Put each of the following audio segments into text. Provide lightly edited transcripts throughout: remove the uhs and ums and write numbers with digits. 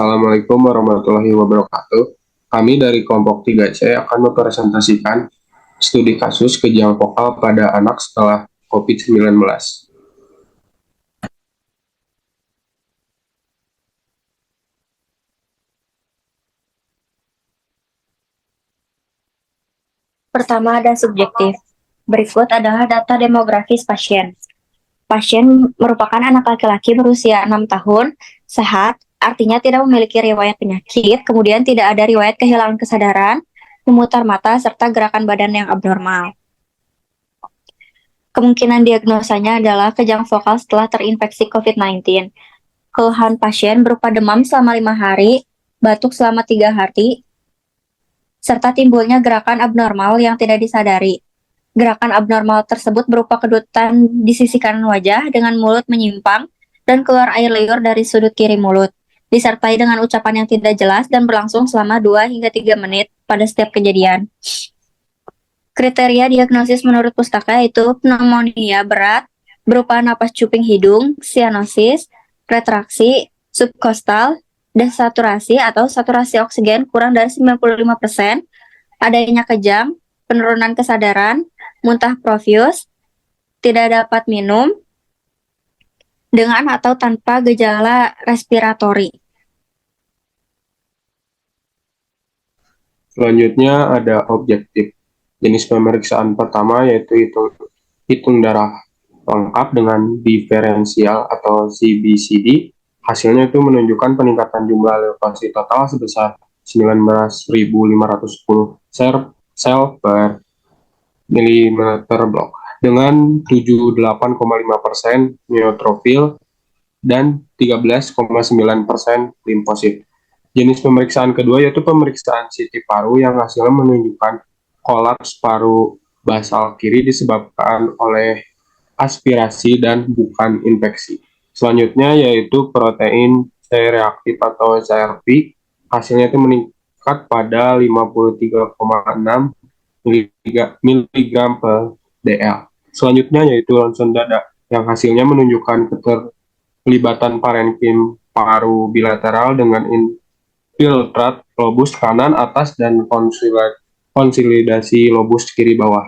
Assalamualaikum warahmatullahi wabarakatuh. Kami dari kelompok 3C akan mempresentasikan studi kasus kejang vokal pada anak setelah COVID-19. Pertama ada subjektif. Berikut adalah data demografis pasien. Pasien merupakan anak laki-laki berusia 6 tahun, sehat, artinya tidak memiliki riwayat penyakit, kemudian tidak ada riwayat kehilangan kesadaran, memutar mata, serta gerakan badan yang abnormal. Kemungkinan diagnosanya adalah kejang vokal setelah terinfeksi COVID-19. Keluhan pasien berupa demam selama 5 hari, batuk selama 3 hari, serta timbulnya gerakan abnormal yang tidak disadari. Gerakan abnormal tersebut berupa kedutan di sisi kanan wajah dengan mulut menyimpang dan keluar air liur dari sudut kiri mulut, disertai dengan ucapan yang tidak jelas dan berlangsung selama 2 hingga 3 menit pada setiap kejadian. Kriteria diagnosis menurut pustaka yaitu pneumonia berat berupa napas cuping hidung, sianosis, retraksi, subkostal, desaturasi atau saturasi oksigen kurang dari 95%, adanya kejang, penurunan kesadaran, muntah profus, tidak dapat minum, dengan atau tanpa gejala respiratori. Selanjutnya ada objektif. Jenis pemeriksaan pertama yaitu hitung darah lengkap dengan diferensial atau CBCD. Hasilnya itu menunjukkan peningkatan jumlah leukosит total sebesar 19.510 sel per milimeter blok dengan 78,5% neutrofil dan 13,9% limfosit. Jenis pemeriksaan kedua yaitu pemeriksaan CT paru yang hasilnya menunjukkan kolaps paru basal kiri disebabkan oleh aspirasi dan bukan infeksi. Selanjutnya yaitu protein C reaktif atau CRP, hasilnya itu meningkat pada 53,6 mg per dl. Selanjutnya yaitu ronsen dada yang hasilnya menunjukkan keterlibatan parenkim paru bilateral dengan infiltrat lobus kanan atas dan konsolidasi lobus kiri bawah.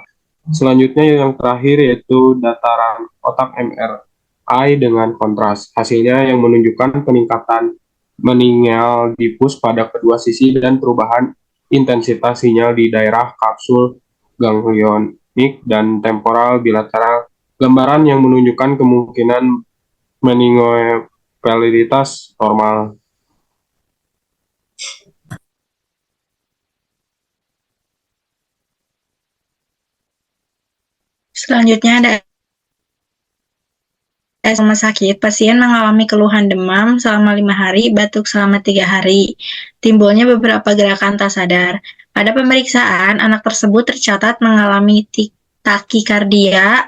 Selanjutnya yang terakhir yaitu dataran otak MRI dengan kontras. Hasilnya yang menunjukkan peningkatan meninggal difus pada kedua sisi dan perubahan intensitas sinyal di daerah kapsul ganglionik dan temporal bilateral. Gambaran yang menunjukkan kemungkinan meninggoepaliditas normal. Selanjutnya ada rumah sakit. Pasien mengalami keluhan demam selama 5 hari, batuk selama 3 hari. Timbulnya beberapa gerakan tak sadar. Pada pemeriksaan, anak tersebut tercatat mengalami takikardia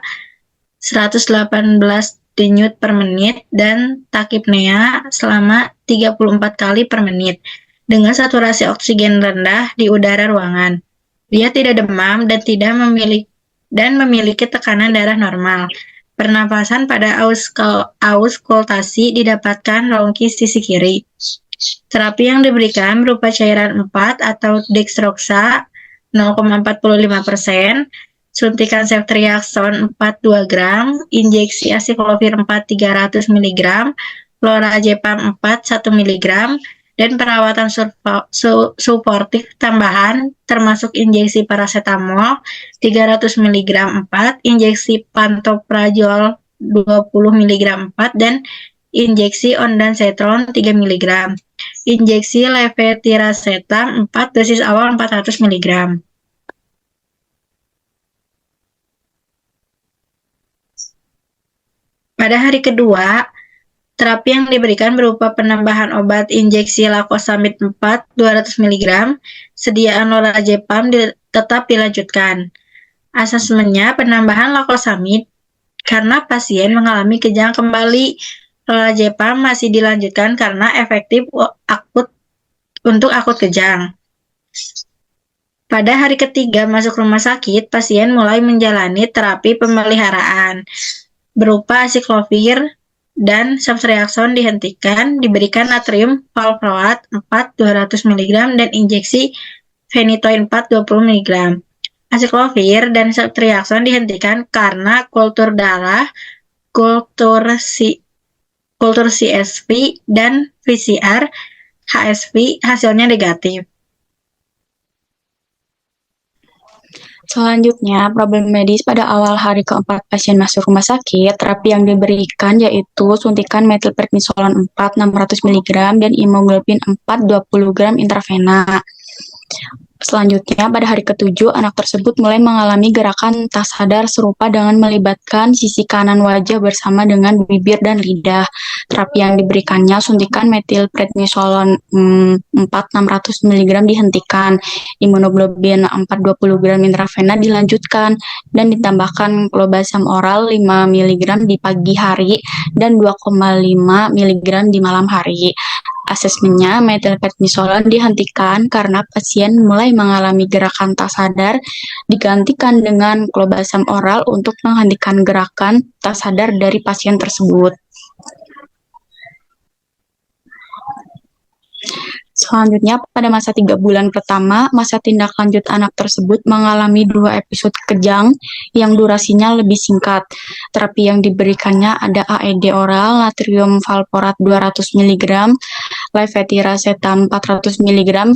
118 denyut per menit dan takipnea selama 34 kali per menit dengan saturasi oksigen rendah di udara ruangan. Dia tidak demam dan memiliki tekanan darah normal. Pernapasan pada auskultasi didapatkan rongki sisi kiri. Terapi yang diberikan berupa cairan 4 atau dextroxa 0,45%, suntikan ceftriaxone 4 2 gram, injeksi acyclovir 4 300 mg, lorazepam 4 1 mg, dan perawatan suportif tambahan termasuk injeksi paracetamol 300 mg 4, injeksi pantoprazol 20 mg 4, dan injeksi ondansetron 3 mg, injeksi levetiracetam 4 dosis awal 400 mg. Pada hari kedua, terapi yang diberikan berupa penambahan obat injeksi lakosamid 4 200 mg, sediaan lorazepam tetap dilanjutkan. Asesmennya penambahan lakosamid karena pasien mengalami kejang kembali. Lorazepam masih dilanjutkan karena efektif untuk akut kejang. Pada hari ketiga masuk rumah sakit, pasien mulai menjalani terapi pemeliharaan berupa acyclovir dan subreakson dihentikan, diberikan natrium valproat 4 200 mg dan injeksi phenytoin 4 20 mg. Aciclovir dan subreakson dihentikan karena kultur darah, kultur CSV dan PCR HSV hasilnya negatif. Selanjutnya, problem medis pada awal hari keempat pasien masuk rumah sakit, terapi yang diberikan yaitu suntikan metilprednisolon 4 600 mg dan imoglobin 4 20 gram intravena. Selanjutnya, pada hari ketujuh, anak tersebut mulai mengalami gerakan tak sadar serupa dengan melibatkan sisi kanan wajah bersama dengan bibir dan lidah. Terapi yang diberikannya suntikan metilprednisolon 4 600 mg dihentikan, imunoglobin 4 20 gram intravena dilanjutkan, dan ditambahkan clobazam oral 5 mg di pagi hari dan 2,5 mg di malam hari. Asesmennya, metilprednisolon dihentikan karena pasien mulai mengalami gerakan tak sadar, digantikan dengan clobazam oral untuk menghentikan gerakan tak sadar dari pasien tersebut. Selanjutnya, pada masa 3 bulan pertama, masa tindak lanjut anak tersebut mengalami 2 episode kejang yang durasinya lebih singkat. Terapi yang diberikannya ada AED oral, natrium valproat 200 mg, levetiracetam 400 mg,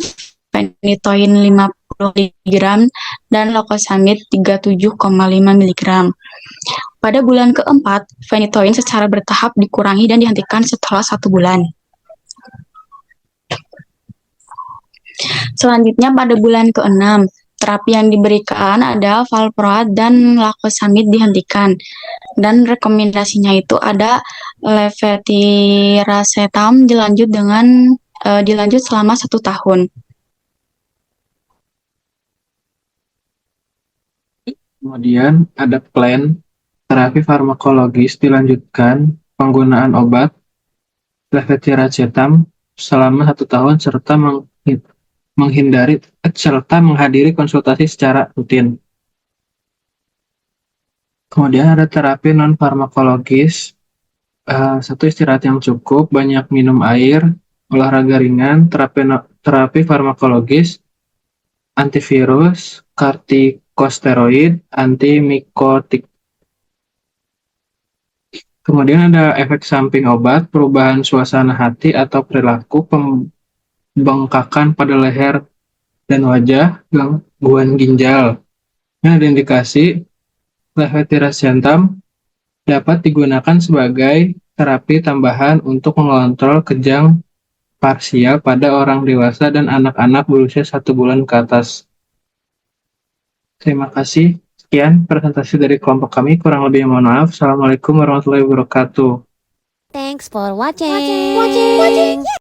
phenytoin 50 mg, dan locosamid 37,5 mg. Pada bulan keempat, phenytoin secara bertahap dikurangi dan dihentikan setelah 1 bulan. Selanjutnya, pada bulan ke-6, terapi yang diberikan ada valproat dan lacosamid dihentikan. Dan rekomendasinya itu ada levetiracetam dilanjut selama 1 tahun. Kemudian ada plan terapi farmakologis dilanjutkan penggunaan obat levetiracetam selama 1 tahun serta menghadiri konsultasi secara rutin. Kemudian ada terapi non farmakologis, 1 istirahat yang cukup, banyak minum air, olahraga ringan, terapi farmakologis, antivirus, kortikosteroid, antimikotik. Kemudian ada efek samping obat, perubahan suasana hati atau perilaku, pembengkakan pada leher dan wajah, gangguan ginjal. Ada indikasi levetiracetam dapat digunakan sebagai terapi tambahan untuk mengontrol kejang parsial pada orang dewasa dan anak-anak berusia 1 bulan ke atas. Terima kasih. Sekian presentasi dari kelompok kami. Kurang lebih mohon maaf. Assalamualaikum warahmatullahi wabarakatuh. Thanks for watching.